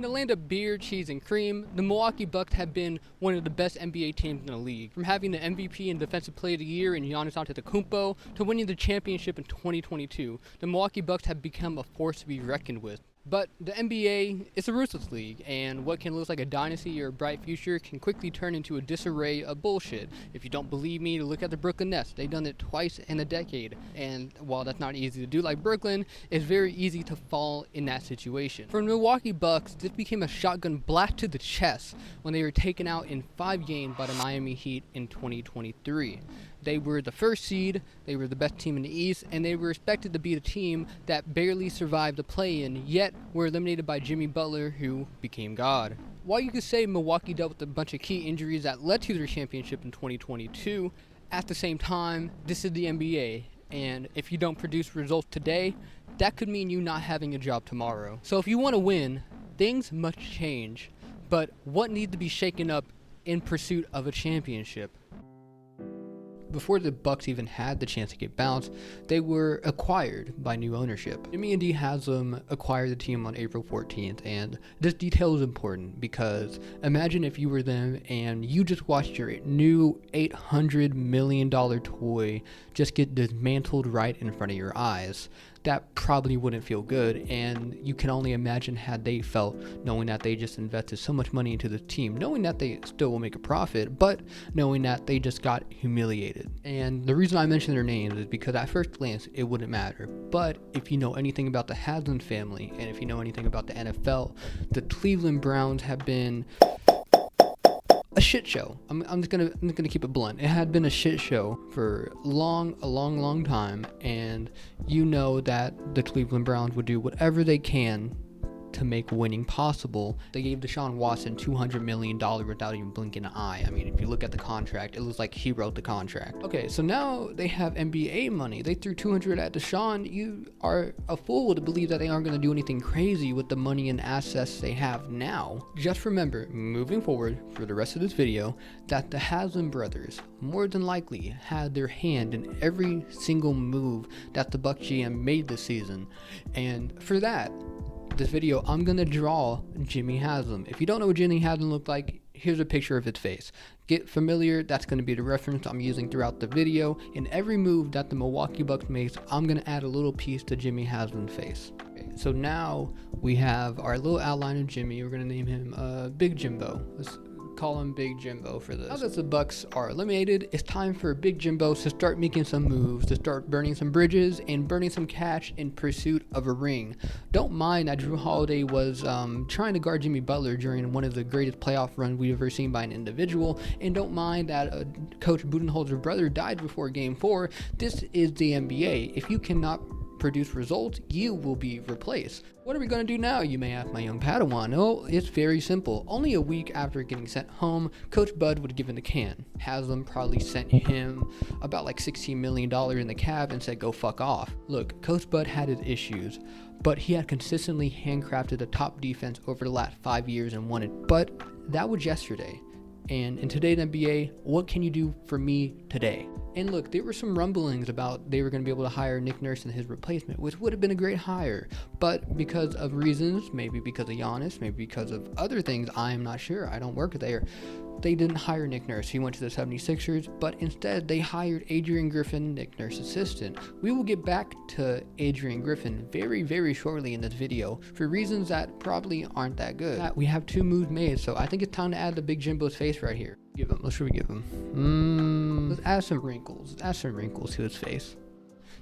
the land of beer, cheese, and cream, the Milwaukee Bucks have been one of the best NBA teams in the league. From having the MVP and Defensive Player of the Year in Giannis Antetokounmpo to winning the championship in 2022, the Milwaukee Bucks have become a force to be reckoned with. But the NBA is a ruthless league, and what can look like a dynasty or a bright future can quickly turn into a disarray of bullshit. If you don't believe me, look at the Brooklyn Nets. They've done it twice in a decade, and while that's not easy to do like Brooklyn, it's very easy to fall in that situation. For the Milwaukee Bucks, this became a shotgun blast to the chest when they were taken out in 5 games by the Miami Heat in 2023. They were the first seed, they were the best team in the East, and they were expected to be the team that barely survived the play-in, yet were eliminated by Jimmy Butler, who became God. While you could say Milwaukee dealt with a bunch of key injuries that led to their championship in 2022, at the same time, this is the NBA, and if you don't produce results today, that could mean you not having a job tomorrow. So if you want to win, things must change, but what needs to be shaken up in pursuit of a championship? Before the Bucks even had the chance to get bounced, they were acquired by new ownership. Jimmy and D. Haslem acquired the team on April 14th, and this detail is important because imagine if you were them and you just watched your new $800 million toy just get dismantled right in front of your eyes. That probably wouldn't feel good, and you can only imagine how they felt knowing that they just invested so much money into the team, knowing that they still will make a profit, but knowing that they just got humiliated. And the reason I mention their names is because at first glance it wouldn't matter, but if you know anything about the Haslem family, and if you know anything about the NFL, the Cleveland Browns have been a shit show. I'm just gonna keep it blunt. It had been a shit show for a long time, and you know that the Cleveland Browns would do whatever they can to make winning possible. They gave Deshaun Watson $200 million without even blinking an eye. I mean, if you look at the contract, it looks like he wrote the contract. Okay, so now they have NBA money. They threw $200 at Deshaun. You are a fool to believe that they aren't going to do anything crazy with the money and assets they have now. Just remember, moving forward for the rest of this video, that the Haslem brothers more than likely had their hand in every single move that the Bucks GM made this season. And for that, this video, I'm gonna draw Jimmy Haslem. If you don't know what Jimmy Haslem looked like, here's a picture of his face. Get familiar, that's gonna be the reference I'm using throughout the video. In every move that the Milwaukee Bucks makes, I'm gonna add a little piece to Jimmy Haslem's face. Okay, so now we have our little outline of Jimmy. We're gonna name him Big Jimbo. Let's call him Big Jimbo for this. Now that the Bucks are eliminated, it's time for Big Jimbo to start making some moves, to start burning some bridges and burning some cash in pursuit of a ring. Don't mind that Jrue Holiday was trying to guard Jimmy Butler during one of the greatest playoff runs we've ever seen by an individual, and don't mind that Coach Budenholzer's brother died before Game 4. This is the NBA. If you cannot produce results, you will be replaced. What are we going to do now, you may ask my young Padawan? Oh, it's very simple. Only a week after getting sent home, Coach Bud would have given the can. Haslem probably sent him about like $16 million in the cab and said, go fuck off. Look, Coach Bud had his issues, but he had consistently handcrafted a top defense over the last 5 years and won it. But that was yesterday. And in today's NBA, what can you do for me today? And look, there were some rumblings about they were going to be able to hire Nick Nurse and his replacement, which would have been a great hire. But because of reasons, maybe because of Giannis, maybe because of other things, I'm not sure. I don't work there. They didn't hire Nick Nurse. He went to the 76ers, but instead they hired Adrian Griffin, Nick Nurse's assistant. We will get back to Adrian Griffin very shortly in this video for reasons that probably aren't that good. We have 2 moves made, so I think it's time to add the Big Jimbo's face right here. What should we give him? Let's add some wrinkles. Let's add some wrinkles to his face.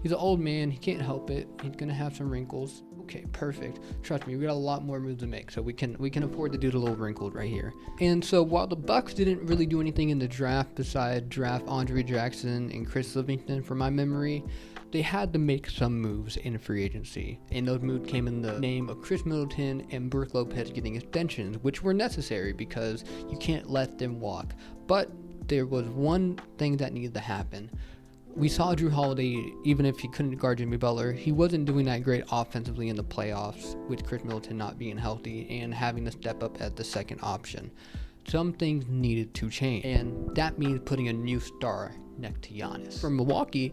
He's an old man. He can't help it. He's gonna have some wrinkles. Okay, perfect. Trust me, we got a lot more moves to make, so we can afford to do the little wrinkled right here. And so while the Bucks didn't really do anything in the draft besides draft Andre Jackson and Chris Livingston, from my memory, they had to make some moves in free agency. And those moves came in the name of Chris Middleton and Brook Lopez getting extensions, which were necessary because you can't let them walk. But there was one thing that needed to happen. We saw Jrue Holiday, even if he couldn't guard Jimmy Butler, he wasn't doing that great offensively in the playoffs with Chris Middleton not being healthy and having to step up as the second option. Some things needed to change, and that means putting a new star next to Giannis. From Milwaukee,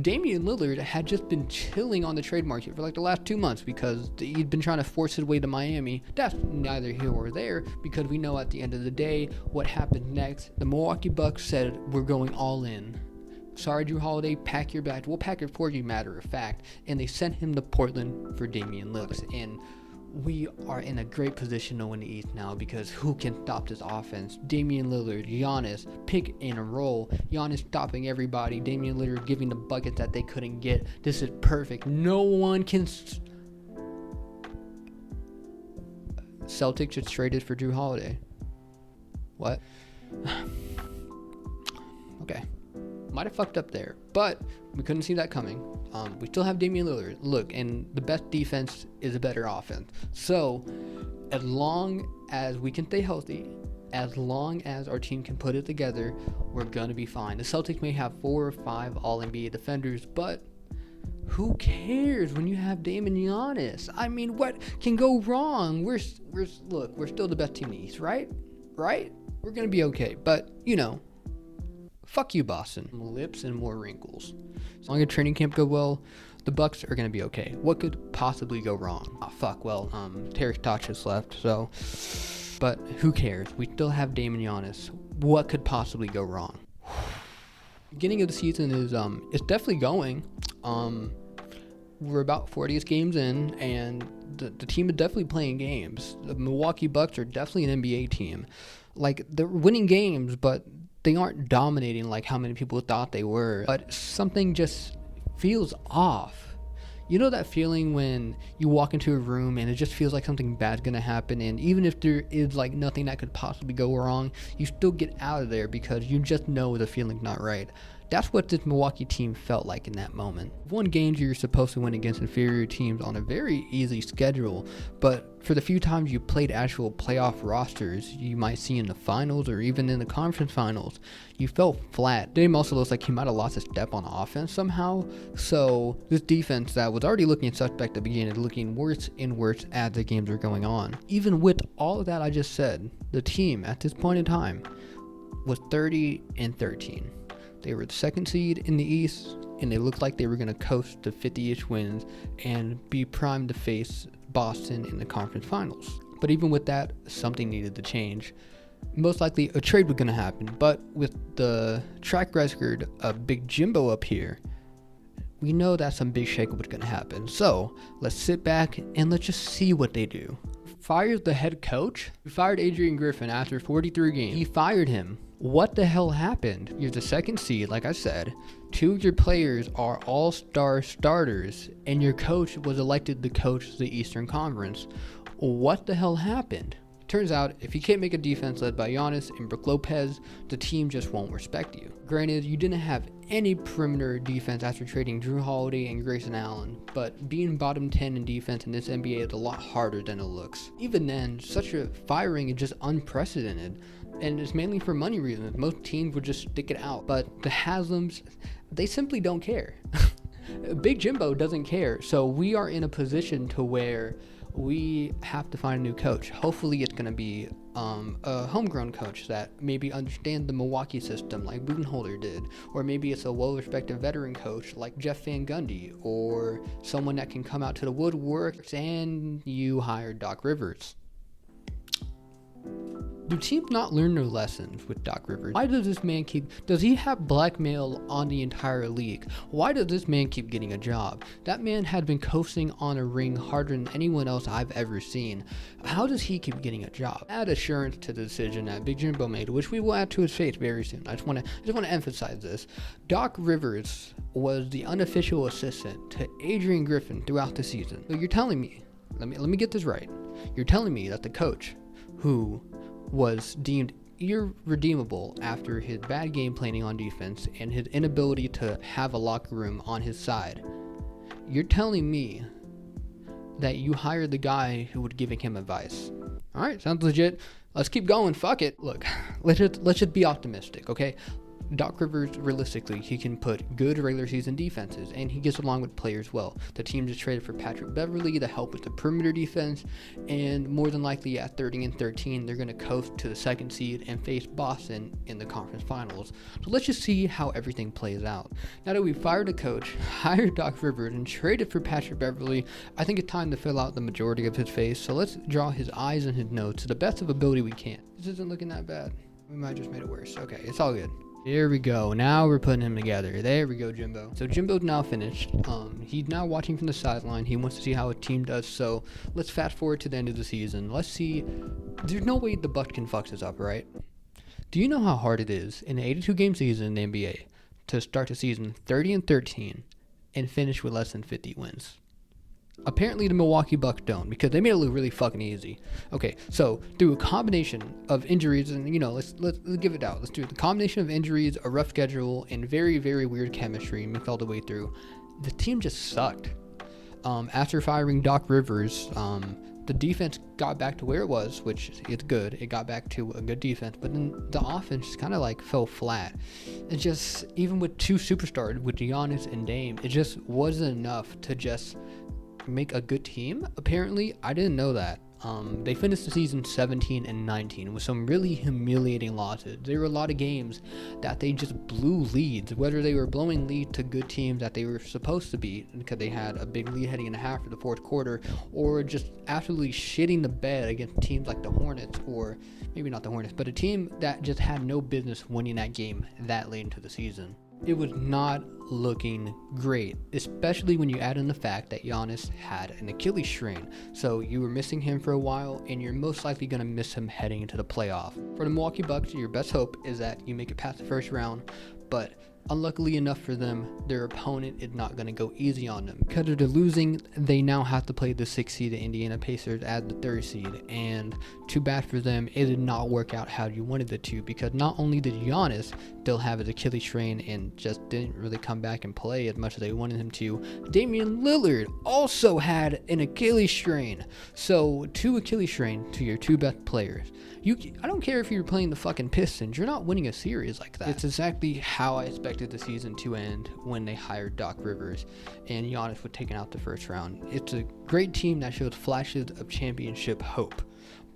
Damian Lillard had just been chilling on the trade market for like the last 2 months because he'd been trying to force his way to Miami. That's neither here or there, because we know at the end of the day what happened next. The Milwaukee Bucks said, we're going all in. Sorry, Drew Holiday, pack your bags. We'll pack it for you, matter of fact. And they sent him to Portland for Damian Lillard. And we are in a great position to win the East now, because who can stop this offense? Damian Lillard, Giannis, pick and roll. Giannis stopping everybody. Damian Lillard giving the buckets that they couldn't get. This is perfect. No one can... Celtics just traded for Drew Holiday. What? Okay. Might have fucked up there, but we couldn't see that coming. We still have Damian Lillard. Look, and the best defense is a better offense. So, as long as we can stay healthy, as long as our team can put it together, we're going to be fine. The Celtics may have 4 or 5 All-NBA defenders, but who cares when you have Dame and Giannis? I mean, what can go wrong? We're still the best team in the East, right? Right? We're going to be okay, but, fuck you, Boston. Lips and more wrinkles. As long as training camp go well, the Bucks are going to be okay. What could possibly go wrong? Terry Stotts just left, so... But who cares? We still have Dame and Giannis. What could possibly go wrong? Beginning of the season is, it's definitely going. We're about 40 games in, and the team is definitely playing games. The Milwaukee Bucks are definitely an NBA team. Like, they're winning games, but they aren't dominating like how many people thought they were. But something just feels off. You know that feeling when you walk into a room and it just feels like something bad's gonna happen, and even if there is like nothing that could possibly go wrong, you still get out of there because you just know the feeling's not right. That's what this Milwaukee team felt like in that moment. Won games you're supposed to win against inferior teams on a very easy schedule, but for the few times you played actual playoff rosters you might see in the finals or even in the conference finals, you felt flat. Dame also looks like he might have lost a step on offense somehow, so this defense that was already looking suspect at the beginning is looking worse and worse as the games are going on. Even with all of that I just said, the team at this point in time was 30-13. They were the second seed in the East, and they looked like they were going to coast to 50-ish wins and be primed to face Boston in the conference finals. But even with that, something needed to change. Most likely a trade was going to happen, but with the track record of Big Jimbo up here, we know that some big shakeup was going to happen. So let's sit back and let's just see what they do. Fired the head coach? He fired Adrian Griffin after 43 games. He fired him. What the hell happened? You're the second seed, like I said. 2 of your players are all-star starters, and your coach was elected to coach the Eastern Conference. What the hell happened? Turns out, if you can't make a defense led by Giannis and Brook Lopez, the team just won't respect you. Granted, you didn't have any perimeter defense after trading Drew Holiday and Grayson Allen, but being bottom 10 in defense in this NBA is a lot harder than it looks. Even then, such a firing is just unprecedented, and it's mainly for money reasons. Most teams would just stick it out, but the Haslems, they simply don't care. Big Jimbo doesn't care, so we are in a position to where we have to find a new coach. Hopefully it's going to be a homegrown coach that maybe understands the Milwaukee system like Budenholzer did, or maybe it's a well-respected veteran coach like Jeff Van Gundy, or someone that can come out to the woodwork, and you hire Doc Rivers. Do teams not learn their lessons with Doc Rivers? Why does this man does he have blackmail on the entire league? Why does this man keep getting a job? That man had been coasting on a ring harder than anyone else I've ever seen. How does he keep getting a job? Add assurance to the decision that Big Jimbo made, which we will add to his face very soon. I just want to emphasize this. Doc Rivers was the unofficial assistant to Adrian Griffin throughout the season. So you're telling me, let me get this right. You're telling me that the coach who was deemed irredeemable after his bad game planning on defense and his inability to have a locker room on his side, you're telling me that you hired the guy who would giving him advice? All right, sounds legit. Let's keep going. Fuck it. Look, let's just be optimistic, okay? Doc Rivers, realistically, he can put good regular season defenses, and he gets along with players well. The team just traded for Patrick Beverley to help with the perimeter defense, and more than likely at 30-13, they're going to coast to the second seed and face Boston in the conference finals. So let's just see how everything plays out. Now that we've fired a coach, hired Doc Rivers, and traded for Patrick Beverley, I think it's time to fill out the majority of his face. So let's draw his eyes and his nose to the best of ability we can. This isn't looking that bad. We might have just made it worse. Okay, it's all good. Here we go. Now we're putting him together. There we go, Jimbo. So Jimbo's now finished. He's now watching from the sideline. He wants to see how a team does. So let's fast forward to the end of the season. Let's see. There's no way the Bucks can fuck this up, right? Do you know how hard it is in an 82-game season in the NBA to start the season 30-13 and finish with less than 50 wins? Apparently the Milwaukee Bucks don't, because they made it look really fucking easy. Okay, so through a combination of injuries, and let's give it out. Let's do it. The combination of injuries, a rough schedule, and very, very weird chemistry mixed all the way through. The team just sucked. After firing Doc Rivers, the defense got back to where it was, which is good. It got back to a good defense, but then the offense kind of like fell flat. It just, even with two superstars, with Giannis and Dame, it just wasn't enough to just make a good team. Apparently, I didn't know that. They finished the season 17-19 with some really humiliating losses. There were a lot of games that they just blew leads, whether they were blowing lead to good teams that they were supposed to beat because they had a big lead heading in the half for the fourth quarter, or just absolutely shitting the bed against teams like the Hornets, or maybe not the Hornets, but a team that just had no business winning that game that late into the season. It was not looking great, especially when you add in the fact that Giannis had an Achilles strain. So you were missing him for a while, and you're most likely going to miss him heading into the playoff. For the Milwaukee Bucks, your best hope is that you make it past the first round, but unluckily enough for them, their opponent is not going to go easy on them. Because of the losing, they now have to play the 6th seed Indiana Pacers as the 3rd seed, and too bad for them, it did not work out how you wanted it to, because not only did Giannis still have his Achilles strain and just didn't really come back and play as much as they wanted him to, Damian Lillard also had an Achilles strain. So 2 Achilles strain to your 2 best players. I don't care if you're playing the fucking Pistons, you're not winning a series like that. It's exactly how I expected the season to end when they hired Doc Rivers and Giannis was taken out the first round. It's a great team that shows flashes of championship hope,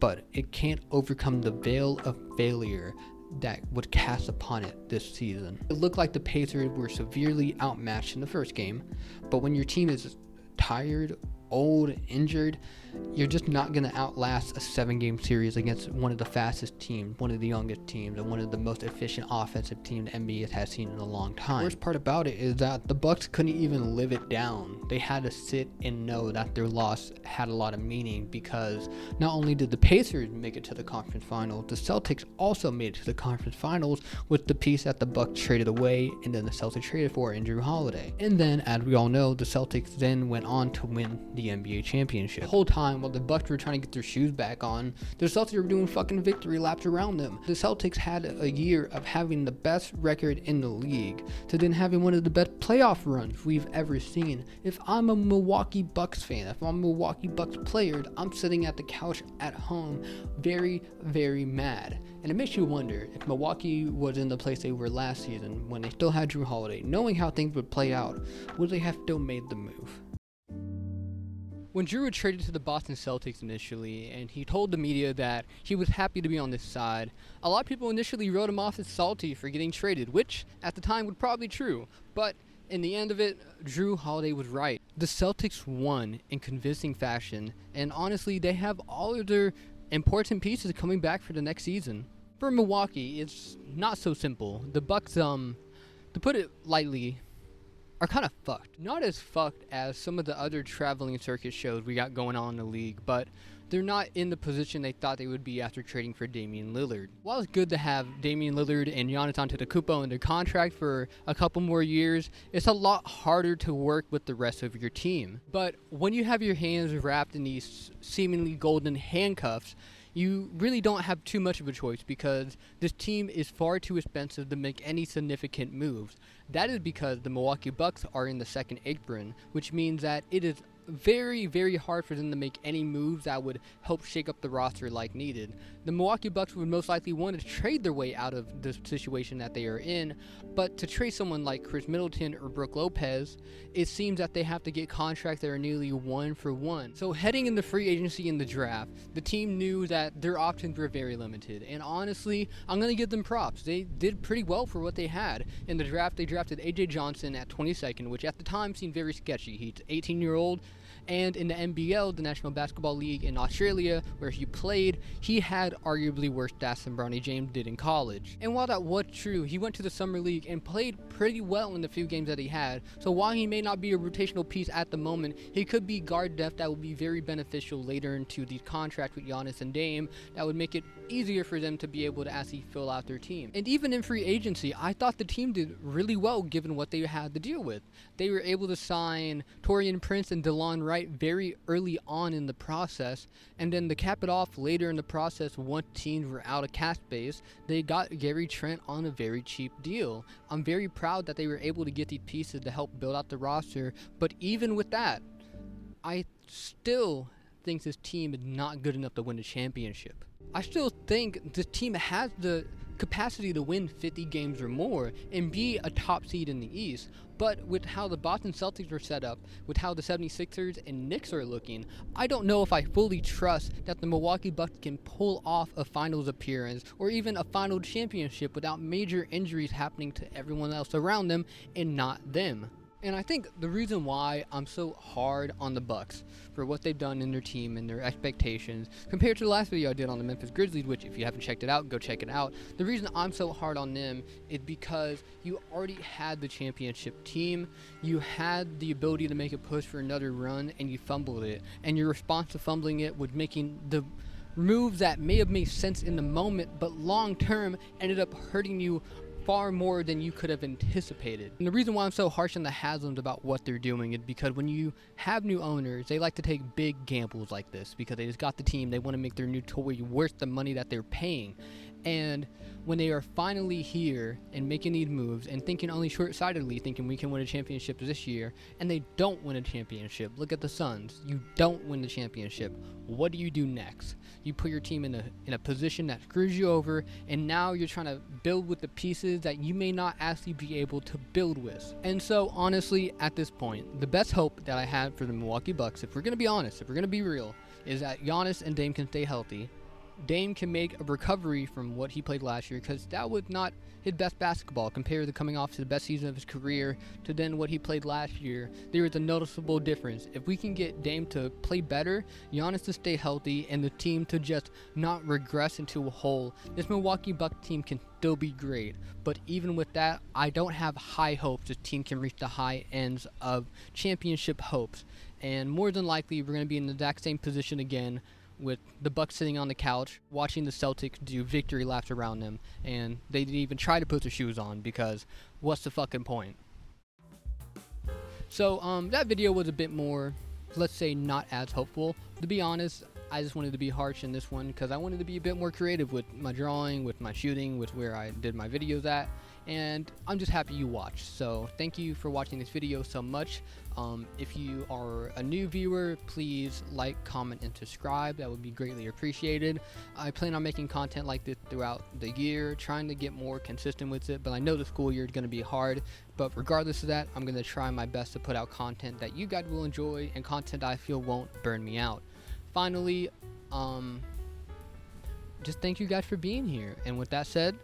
but it can't overcome the veil of failure that would cast upon it this season. It looked like the Pacers were severely outmatched in the first game, but when your team is tired, old, injured, you're just not going to outlast a 7-game series against one of the fastest teams, one of the youngest teams, and one of the most efficient offensive teams the NBA has seen in a long time. The worst part about it is that the Bucks couldn't even live it down. They had to sit and know that their loss had a lot of meaning, because not only did the Pacers make it to the conference finals, the Celtics also made it to the conference finals with the piece that the Bucks traded away and then the Celtics traded for in Jrue Holiday. And then, as we all know, the Celtics then went on to win the NBA championship. The whole time while the Bucks were trying to get their shoes back on, the Celtics were doing fucking victory laps around them. The Celtics had a year of having the best record in the league to then having one of the best playoff runs we've ever seen. If I'm a Milwaukee Bucks fan, if I'm a Milwaukee Bucks player, I'm sitting at the couch at home very, very mad. And it makes you wonder if Milwaukee was in the place they were last season when they still had Jrue Holiday, knowing how things would play out, would they have still made the move? When Jrue was traded to the Boston Celtics initially, and he told the media that he was happy to be on this side, a lot of people initially wrote him off as salty for getting traded, which at the time was probably true. But in the end of it, Jrue Holiday was right. The Celtics won in convincing fashion, and honestly, they have all of their important pieces coming back for the next season. For Milwaukee, it's not so simple. The Bucks, to put it lightly, are kind of fucked. Not as fucked as some of the other traveling circus shows we got going on in the league, but they're not in the position they thought they would be after trading for Damian Lillard. While it's good to have Damian Lillard and Giannis Antetokounmpo under contract for a couple more years, it's a lot harder to work with the rest of your team. But when you have your hands wrapped in these seemingly golden handcuffs, you really don't have too much of a choice, because this team is far too expensive to make any significant moves. That is because the Milwaukee Bucks are in the second apron, which means that it is very, very hard for them to make any moves that would help shake up the roster like needed. The Milwaukee Bucks would most likely want to trade their way out of the situation that they are in, but to trade someone like Chris Middleton or Brook Lopez, it seems that they have to get contracts that are nearly 1-for-1. So heading into free agency in the draft, the team knew that their options were very limited, and honestly, I'm going to give them props. They did pretty well for what they had. In the draft, they drafted AJ Johnson at 22nd, which at the time seemed very sketchy. He's 18-year-old, and in the NBL, the National Basketball League in Australia, where he played, he had arguably worse stats than Bronny James did in college. And while that was true, he went to the Summer League and played pretty well in the few games that he had. So while he may not be a rotational piece at the moment, he could be guard depth that would be very beneficial later into the contract with Giannis and Dame that would make it easier for them to be able to actually fill out their team. And even in free agency, I thought the team did really well given what they had to deal with. They were able to sign Taurean Prince and DeLon Wright very early on in the process, and then to cap it off later in the process, once teams were out of cap space, they got Gary Trent on a very cheap deal. I'm very proud that they were able to get these pieces to help build out the roster, but even with that, I still think this team is not good enough to win the championship. I still think this team has the capacity to win 50 games or more and be a top seed in the East, but with how the Boston Celtics are set up, with how the 76ers and Knicks are looking, I don't know if I fully trust that the Milwaukee Bucks can pull off a finals appearance or even a final championship without major injuries happening to everyone else around them and not them. And I think the reason why I'm so hard on the Bucks for what they've done in their team and their expectations compared to the last video I did on the Memphis Grizzlies, which if you haven't checked it out, go check it out. The reason I'm so hard on them is because you already had the championship team, you had the ability to make a push for another run, and you fumbled it. And your response to fumbling it was making the moves that may have made sense in the moment, but long term ended up hurting you far more than you could have anticipated. And the reason why I'm so harsh on the Haslems about what they're doing is because when you have new owners, they like to take big gambles like this because they just got the team, they want to make their new toy worth the money that they're paying. And when they are finally here and making these moves and thinking only short-sightedly, thinking we can win a championship this year, and they don't win a championship. Look at the Suns. You don't win the championship. What do you do next? You put your team in a position that screws you over, and now you're trying to build with the pieces that you may not actually be able to build with. And so, honestly, at this point, the best hope that I had for the Milwaukee Bucks, if we're going to be honest, if we're going to be real, is that Giannis and Dame can stay healthy. Dame can make a recovery from what he played last year, because that was not his best basketball compared to coming off to the best season of his career to then what he played last year. There is a noticeable difference. If we can get Dame to play better, Giannis to stay healthy, and the team to just not regress into a hole, this Milwaukee Bucks team can still be great. But even with that, I don't have high hopes this team can reach the high ends of championship hopes. And more than likely, we're going to be in the exact same position again, with the Bucks sitting on the couch watching the Celtics do victory laps around them, and they didn't even try to put their shoes on because what's the fucking point? So that video was a bit more, let's say, not as hopeful. To be honest, I just wanted to be harsh in this one because I wanted to be a bit more creative with my drawing, with my shooting, with where I did my videos at, and I'm just happy you watched. So thank you for watching this video so much. If you are a new viewer, please like, comment, and subscribe. That would be greatly appreciated. I plan on making content like this throughout the year, trying to get more consistent with it, but I know the school year is going to be hard. But regardless of that, I'm going to try my best to put out content that you guys will enjoy and content I feel won't burn me out. Finally, just thank you guys for being here. And with that said,